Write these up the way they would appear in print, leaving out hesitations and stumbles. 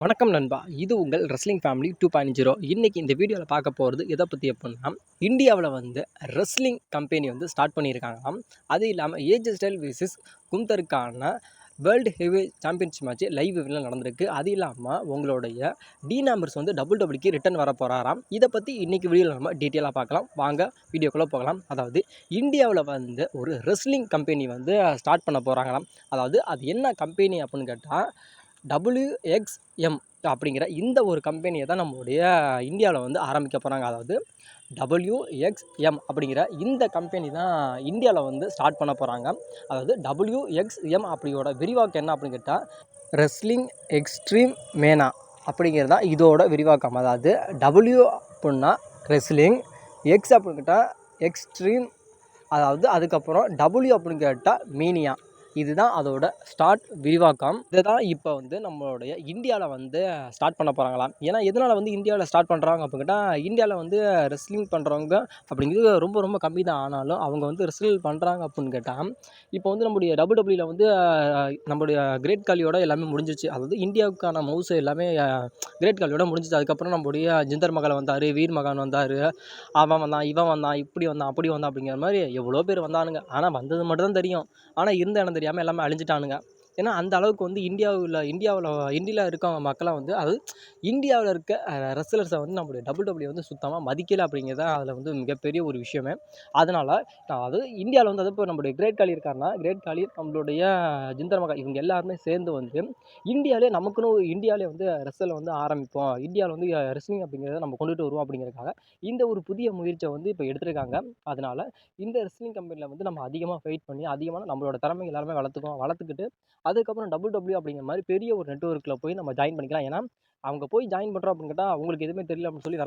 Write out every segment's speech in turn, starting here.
வணக்கம் நண்பா. இது உங்கள் ரெஸ்லிங் ஃபேமிலி 2.0. இன்னைக்கு இந்த வீடியோவில் பார்க்க போகிறது எதை பற்றி அப்படின்னா, இந்தியாவில் ரெஸ்லிங் கம்பெனி ஸ்டார்ட் பண்ணியிருக்காங்களாம். அது இல்லாமல் ஏஜ் ஸ்டைல் விசஸ் குந்தருக்கான world heavy championship match live இவெண்ட்டில் நடந்திருக்கு. அது இல்லாமல் உங்களுடைய டீன் ஆம்பர்ஸ் WWE ரிட்டர்ன் வர போகிறாராம். இதை பற்றி இன்றைக்கி வீடியோவில் நம்ம டீட்டெயிலாக பார்க்கலாம். வாங்க வீடியோக்குள்ளே போகலாம். அதாவது இந்தியாவில் ஒரு ரெஸ்லிங் கம்பெனி ஸ்டார்ட் பண்ண போகிறாங்களாம். அதாவது அது என்ன கம்பெனி அப்படின்னு கேட்டால் WXM அப்படிங்கிற இந்த ஒரு கம்பெனியை தான் நம்மளுடைய இந்தியாவில் ஆரம்பிக்க போகிறாங்க. அதாவது WXM அப்படிங்கிற இந்த கம்பெனி தான் இந்தியாவில் ஸ்டார்ட் பண்ண போகிறாங்க. அதாவது WXM அப்படியோட விரிவாக்கம் என்ன அப்படின்னு கேட்டால் ரெஸ்லிங் எக்ஸ்ட்ரீம் மேனா அப்படிங்கிறது தான் இதோட விரிவாக்கம். அதாவது W அப்படின்னா ரெஸ்லிங், எக்ஸ் அப்படின்னு கேட்டால் எக்ஸ்ட்ரீம், அதாவது அதுக்கப்புறம் W அப்படின்னு கேட்டால் மீனியா. இதுதான் அதோட ஸ்டார்ட் விரிவாக்கம். இதை தான் இப்போ நம்மளுடைய இந்தியாவில் ஸ்டார்ட் பண்ண போகிறாங்களாம். ஏன்னா எதனால் இந்தியாவில் ஸ்டார்ட் பண்ணுறாங்க அப்படின்னு கேட்டால், இந்தியாவில் ரெஸ்லிங் பண்ணுறவங்க அப்படிங்கிறது ரொம்ப ரொம்ப கம்மி தான். ஆனாலும் அவங்க ரெஸ்லிங் பண்ணுறாங்க அப்படின்னு கேட்டால், இப்போ நம்முடைய WWE நம்முடைய கிரேட் காலியோட எல்லாமே முடிஞ்சிச்சு. அதாவது இந்தியாவுக்கான மவுஸ் எல்லாமே கிரேட் காலியோட முடிஞ்சிச்சு. அதுக்கப்புறம் நம்முடைய ஜிந்தர் மகள் வந்தார், வீர் மகான் வந்தார், அவன் வந்தான், இவன் வந்தான், இப்படி வந்தான், அப்படி வந்தான் அப்படிங்கிற மாதிரி எவ்வளோ பேர் வந்தானுங்க. ஆனால் வந்தது மட்டும் தான் தெரியும். ஆனால் இருந்த இடம் தெரியாமல் எல்லாமே அழிஞ்சிட்டானுங்க. ஏன்னா அந்த அளவுக்கு இந்தியாவில் இருக்கவங்க மக்களாக அதாவது இந்தியாவில் இருக்க ரெஸ்லர்ஸை நம்முடைய WWE சுத்தமாக மதிக்கலை அப்படிங்கிறது தான் அதில் மிகப்பெரிய ஒரு விஷயமே. அதனால் அதாவது இந்தியாவில் அது இப்போ நம்முடைய கிரேட் காலி இருக்காருன்னா, கிரேட் காலி நம்மளுடைய ஜிந்தர் மகா இவங்க எல்லாருமே சேர்ந்து இந்தியாவிலே இந்தியாவிலே ரெஸ்லில் ஆரம்பிப்போம், இந்தியாவில் ரெஸ்லிங் அப்படிங்கிறத நம்ம கொண்டுட்டு வருவோம் அப்படிங்கிறதுக்காக இந்த ஒரு புதிய முயற்சியை இப்போ எடுத்திருக்காங்க. அதனால் இந்த ரெஸ்லிங் கம்பெனியில் நம்ம அதிகமாக ஃபைட் பண்ணி அதிகமான நம்மளோட திறமை எல்லாருமே வளர்த்துக்கிட்டு அதுக்கப்புறம் WWE அப்படிங்கிற மாதிரி பெரிய ஒரு நெட்வொர்க்கில் போய் நம்ம ஜாயின் பண்ணிக்கலாம். ஏன்னா அவங்க போய் ஜாயின் பண்ணுறோம் அப்படின்னு கேட்டால் அவங்களுக்கு எதுவுமே தெரியல அப்படின்னு சொல்லி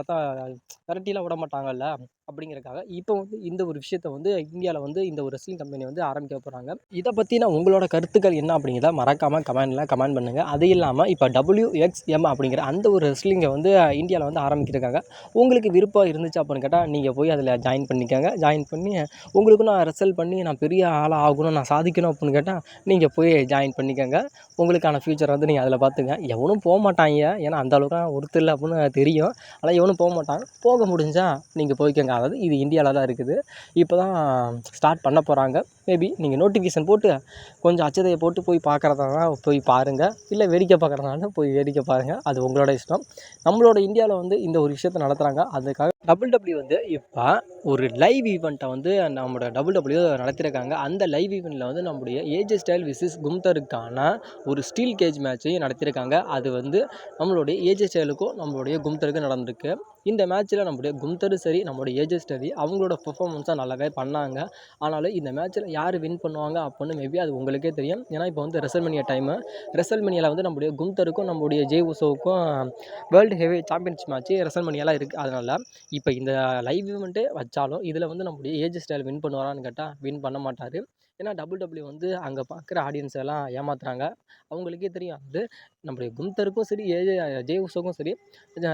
விரட்டிலாம் விட மாட்டாங்கல்ல. அப்படிங்கிறக்காக இப்போ இந்த ஒரு விஷயத்தை இந்தியாவில் இந்த ஒரு ரெஸ்லிங் கம்பெனி ஆரம்பிக்க போகிறாங்க. இதை பற்றின உங்களோட கருத்துக்கள் என்ன அப்படிங்கிறத மறக்காமல் கமெண்ட் பண்ணுங்கள். அது இல்லாமல் இப்போ WXM அப்படிங்கிற அந்த ஒரு ரெஸ்லிங்கை இந்தியாவில் ஆரம்பிக்கிறதுக்காக உங்களுக்கு விருப்பம் இருந்துச்சு அப்படின்னு கேட்டால் நீங்கள் போய் அதில் ஜாயின் பண்ணிக்கோங்க. ஜாயின் பண்ணி உங்களுக்கு நான் ரெசல் பண்ணி நான் பெரிய ஆளாக ஆகணும், நான் சாதிக்கணும் அப்படின்னு கேட்டால் நீங்கள் போய் ஜாயின் பண்ணிக்கோங்க. உங்களுக்கான ஃப்யூச்சர் நீங்கள் அதில் பார்த்துங்க. எவனும் போக மாட்டாங்க, ஏன்னா அந்த அளவுக்கு ஒருத்தர் இல்லை அப்படின்னு தெரியும். ஆனால் எவனும் போக மாட்டாங்க. போக முடிஞ்சால் நீங்கள் போய்க்கோங்க. அதாவது இது இந்தியாவில் தான் இருக்குது. இப்போ தான் ஸ்டார்ட் பண்ண போகிறாங்க. மேபி நீங்கள் நோட்டிஃபிகேஷன் போட்டு கொஞ்சம் அச்சதையை போட்டு போய் பார்க்குறதா போய் பாருங்கள், இல்லை வேடிக்கை பார்க்குறதுனால போய் வேடிக்கை பாருங்கள். அது உங்களோட இஷ்டம். நம்மளோட இந்தியாவில் இந்த ஒரு விஷயத்தை நடத்துகிறாங்க. அதுக்காக WWE இப்போ ஒரு லைவ் ஈவெண்ட்டை நம்மளோட WWE நடத்தியிருக்காங்க. அந்த லைவ் ஈவெண்ட்டில் நம்முடைய ஏஜ் ஸ்டைல் விசஸ் கும்தருக்கான ஒரு ஸ்டீல் கேஜ் மேட்சையும் நடத்தியிருக்காங்க. அது நம்மளுடைய ஏஜ் ஸ்டைலுக்கும் நம்மளுடைய கும்தருக்கும் நடந்திருக்கு. இந்த மேட்ச்சில் நம்முடைய கும்தரும் சரி, நம்மளுடைய ஏஜ் ஸ்டைல் அவங்களோட பெர்ஃபார்மன்ஸாக நல்லாவே பண்ணாங்க. ஆனாலும் இந்த மேட்ச்சில் யார் வின் பண்ணுவாங்க அப்படின்னு மேபி அது உங்களுக்கே தெரியும். ஏன்னா இப்போ ரெசல்மேனியா டைமு. ரெசல்மேனியாவில் நம்முடைய கும்தருக்கும் நம்முடைய ஜெய் உசோவுக்கும் வேர்ல்டு ஹெவி சாம்பியன்ஷிப் மேட்ச்சு ரெசல்மேனியாவில் இருக்குது. அதனால் இப்போ இந்த லைவ் ஈவெண்ட்டே வச்சாலும் இதில் நம்முடைய ஏஜ் ஸ்டைல் வின் பண்ணுவாரான்னு கேட்டால் வின் பண்ண மாட்டார். ஏன்னா WWE அங்கே பார்க்குற ஆடியன்ஸ் எல்லாம் ஏமாத்துறாங்க. அவங்களுக்கே தெரியும். நம்முடைய கும்தருக்கும் சரி, ஜெய் உசோக்கும் சரி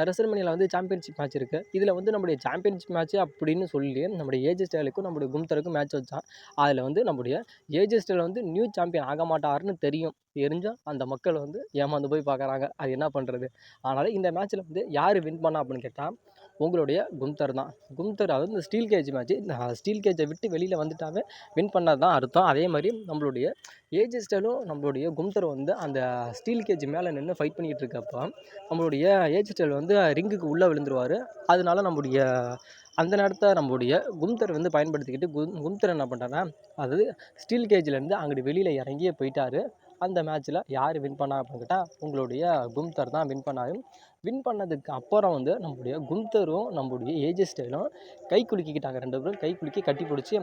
ரெசல்மேனியாவில் சாம்பியன்ஷிப் மேட்ச் இருக்குது. இதில் நம்முடைய சாம்பியன்ஷிப் மேட்ச் அப்படின்னு சொல்லி நம்முடைய ஏஜ் ஸ்டைலுக்கும் நம்முடைய கும்தருக்கும் மேட்ச் வச்சான். அதில் நம்முடைய ஏஜ் ஸ்டைல் நியூ சாம்பியன் ஆக மாட்டாருன்னு தெரிஞ்சால் அந்த மக்கள் ஏமாந்து போய் பார்க்குறாங்க. அது என்ன பண்ணுறது? அதனால் இந்த மேட்ச்சில் யார் வின் பண்ணா அப்படின்னு கேட்டால் உங்களுடைய கும்தர் தான். கும்தர் அதாவது இந்த ஸ்டீல் கேஜ் மேட்ச்சு, இந்த ஸ்டீல் கேஜை விட்டு வெளியில் வந்துட்டாவே வின் பண்ணது தான் அர்த்தம். அதே மாதிரி நம்மளுடைய ஏஜ் ஸ்டைலும் நம்மளுடைய கும்தர் அந்த ஸ்டீல் கேஜ் மேலே நின்று ஃபைட் பண்ணிக்கிட்டு இருக்கப்போ நம்மளுடைய ஏஜ் ஸ்டைல் ரிங்குக்கு உள்ளே விழுந்துருவார். அதனால நம்முடைய அந்த நேரத்தை நம்முடைய கும்தர் பயன்படுத்திக்கிட்டு கும்தர் என்ன பண்ணுறாருன்னா, அதாவது ஸ்டீல் கேஜ்லேருந்து அங்கிட்டு வெளியில் இறங்கியே போயிட்டார். அந்த மேட்ச்சில் யார் வின் பண்ணா அப்படின்னு கேட்டால் உங்களுடைய கும்தர் தான் வின் பண்ணார். வின் பண்ணதுக்கு அப்புறம் நம்முடைய கும்தரும் நம்முடைய ஏஜ் ஸ்டைலும் கை குலுக்கிக்கிட்டாங்க. 2 பேரும் கை குலுக்கி கட்டி பிடிச்சி,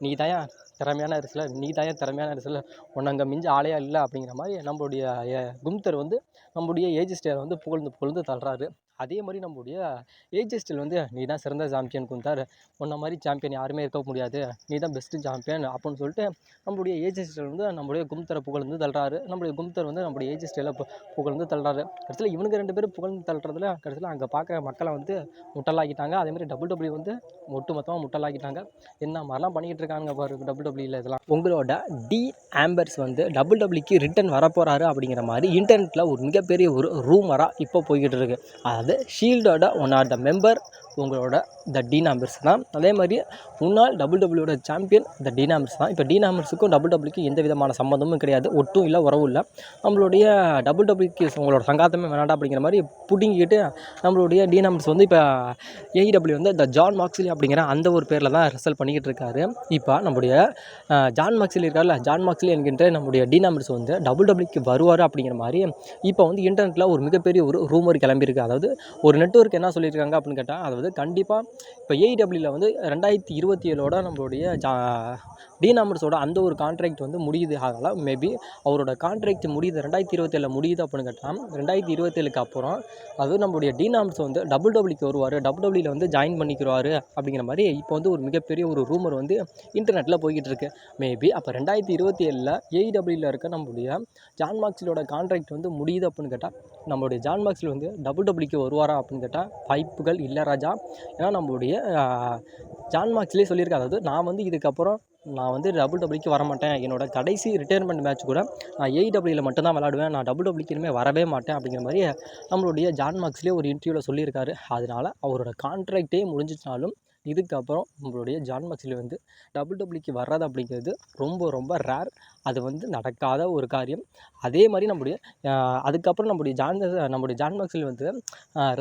நீ தாயா திறமையான ரெஸ்லர், நீ தாயா திறமையான ரெஸ்லர், உன்னங்க மிஞ்சி ஆளையா இல்லை அப்படிங்கிற மாதிரி நம்மளுடைய கும்தர் நம்முடைய ஏஜ் ஸ்டைலை புகழ்ந்து தள்ளுறாரு. அதே மாதிரி நம்முடைய ஏஜ் ஸ்டைல் நீ தான் சிறந்த சாம்பியன் கும்தர், உன்ன மாதிரி சாம்பியன் யாருமே இருக்க முடியாது, நீ தான் பெஸ்ட்டு சாம்பியன் அப்படின்னு சொல்லிட்டு நம்முடைய ஏஜ் ஸ்டைல் நம்முடைய கும்தரை புகழ்ந்து தள்ளுறாரு. நம்முடைய கும்தர் நம்முடைய ஏஜ் ஸ்டைலை புகழ்ந்து தள்ளுறாரு. கடைசியில் இவனுக்கு 2 பேரும் புகழ்ந்து தள்ளுறதுல கடைசியில் அங்கே பார்க்குற மக்களை வந்து முட்டலாக்கிட்டாங்க. அதேமாதிரி டபிள்யூ வந்து மொத்தமாக முட்டலாக்கிட்டாங்க. என்ன மாதிரிலாம் பண்ணிக்கிட்டு இருக்காங்க பாரு டபிள்யூல இதெல்லாம். உங்களோட டீன் ஆம்பர்ஸ் வந்து டபிள்யூக்கு ரிட்டர்ன் வரப்போகிறாரு அப்படிங்கிற மாதிரி இன்டர்நெட்டில் ஒரு மிகப்பெரிய ஒரு ரூமராக இப்போ போய்கிட்டு இருக்கு. அதாவது ஷீல்டோட ஒன் ஆர் த மெம்பர் உங்களோட த டீன் ஆம்பர்ஸ் தான். அதே மாதிரி முன்னாள் டபிள்யூட சாம்பியன் த டீன் ஆம்பர்ஸ் தான். இப்போ டீன் ஆம்பர்ஸுக்கும் டபிள்யூக்கு எந்த விதமான சம்மந்தமும் கிடையாது, ஒட்டும் இல்லை, உறவும் இல்லை. நம்மளுடைய டபிள்யூக்கு உங்களோட சங்காத்தமே வேணாண்டா அப்படிங்கிற மாதிரி புடுங்கிக்கிட்டு நம்மளுடைய டீன் ஆம்பர்ஸ் வந்து இப்போ ஏஇடபிள்யூ வந்து த ஜான் மாக்ஸ்லி அப்படிங்கிற அந்த ஒரு பேரில் தான் ரெசல் பண்ணிக்கிட்டு இருக்காரு. இப்போ நம்முடைய ஜான் மாக்ஸ்லி இருக்கார்ல, ஜான் மாக்ஸ்லி என்கின்ற நம்முடைய டீன் ஆம்பர்ஸ் வந்து டபிள்யூக்கு வருவார் அப்படிங்கிற மாதிரி இப்போ வந்து இன்டர்நெட்டில் ஒரு மிகப்பெரிய ஒரு ரூமர் கிளம்பியிருக்கு. அதாவது ஒரு நெட்வொர்க் என்ன சொல்லியிருக்காங்க அப்படின்னு கேட்டால், அதாவது கண்டிப்பாக இப்போ ஏஇடபிள்யூவில் வந்து 2027 நம்மளுடைய டீன் ஆம்பர்ஸோட அந்த ஒரு கான்ட்ராக்ட் வந்து முடியுது. அதனால் மேபி அவரோட கான்ட்ராக்ட் முடியுது 2027 முடியுது அப்படின்னு கேட்டால் 2027க்கு அப்புறம் அதாவது நம்மளுடைய டீன் ஆம்பர்ஸ் வந்து டபிள்யூக்கு வருவார், டபிள்யூவில் வந்து ஜாயின் பண்ணிக்கிறாரு அப்படிங்கிற மாதிரி இப்போ வந்து ஒரு மிகப்பெரிய ஒரு ரூமர் வந்து இன்டர்நெட்டில் போய்கிட்டு இருக்கு. மேபி அப்போ 2027 ஏஇடபிள்யூவில் இருக்க நம்மளுடைய ஜான் மாக்ஸ்லியோட கான்ட்ராக்ட் வந்து முடியுது அப்படின்னு கேட்டால் நம்மளுடைய ஜான் மாக்ஸ்லி வந்து டபிள்யூக்கு வருவாரா அப்படின்னு கேட்டால் வாய்ப்புகள் இல்லை ராஜா. ஏன்னா நம்மளுடைய ஜான் மாக்ஸ்லி சொல்லியிருக்காரு, அதாவது நான் வந்து இதுக்கப்புறம் நான் வந்து டபிள்யூக்கு வரமாட்டேன், என்னோட கடைசி ரிட்டையர்மெண்ட் மேட்ச் கூட நான் ஏஇடபிள்யூவில் மட்டும்தான் விளாடுவேன், நான் டபிள்யூக்கு இனிமேல் வரவே மாட்டேன் அப்படிங்கிற மாதிரி நம்மளுடைய ஜான் மாக்ஸ்லி ஒரு இன்டர்வியூவில் சொல்லியிருக்காரு. அதனால் அவரோட கான்ட்ராக்டே முடிஞ்சிட்டாலும் இதுக்கப்புறம் நம்மளுடைய ஜான் மாக்ஸ்லி வந்து டபிள்யூக்கு வர்றது அப்படிங்கிறது ரொம்ப ரொம்ப ரேர், அது வந்து நடக்காத ஒரு காரியம். அதே மாதிரி அதுக்கப்புறம் நம்முடைய ஜான் மாக்ஸ்லி வந்து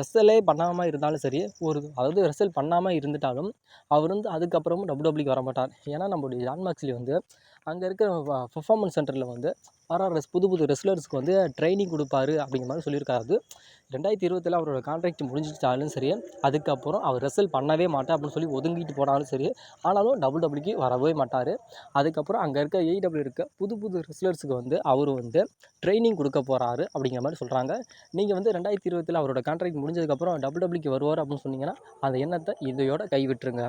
ரெசலே பண்ணாமல் இருந்தாலும் சரி, அதாவது ரெசல் பண்ணாமல் இருந்துட்டாலும் அவர் வந்து அதுக்கப்புறமும் டபிள்யூக்கு வர மாட்டார். ஏன்னா நம்மளுடைய ஜான் மாக்ஸ்லி வந்து அங்கே இருக்கிற பெர்ஃபார்மன்ஸ் சென்டரில் வந்து ஆர்ஆர்எஸ் புது ரெஸ்லர்ஸ்க்கு வந்து ட்ரைனிங் கொடுப்பாரு அப்படிங்கிற மாதிரி சொல்லியிருக்காரு. 2027 அவரோட கான்ட்ராக்ட் முடிஞ்சிட்டாலும் சரி, அதுக்கப்புறம் அவர் ரெசல் பண்ணவே மாட்டேன் அப்படின்னு சொல்லி ஒதுங்கிட்டு போனாலும் சரி, ஆனாலும் டபிள்யூக்கு வரவே மாட்டார். அதுக்கப்புறம் அங்கே இருக்க ஏஇடபிள்யூ இருக்க புது ரெஸ்லர்ஸுக்கு வந்து அவர் வந்து ட்ரைனிங் கொடுக்க போகிறாரு அப்படிங்கிற மாதிரி சொல்கிறாங்க. நீங்கள் வந்து 2027 அவரோட கான்ட்ராக்ட் முடிஞ்சதுக்கப்புறம் டபிள்யூக்கு வருவார் அப்படின்னு சொன்னீங்கன்னா அந்த எண்ணத்தை இதையோட கைவிட்டுருங்க.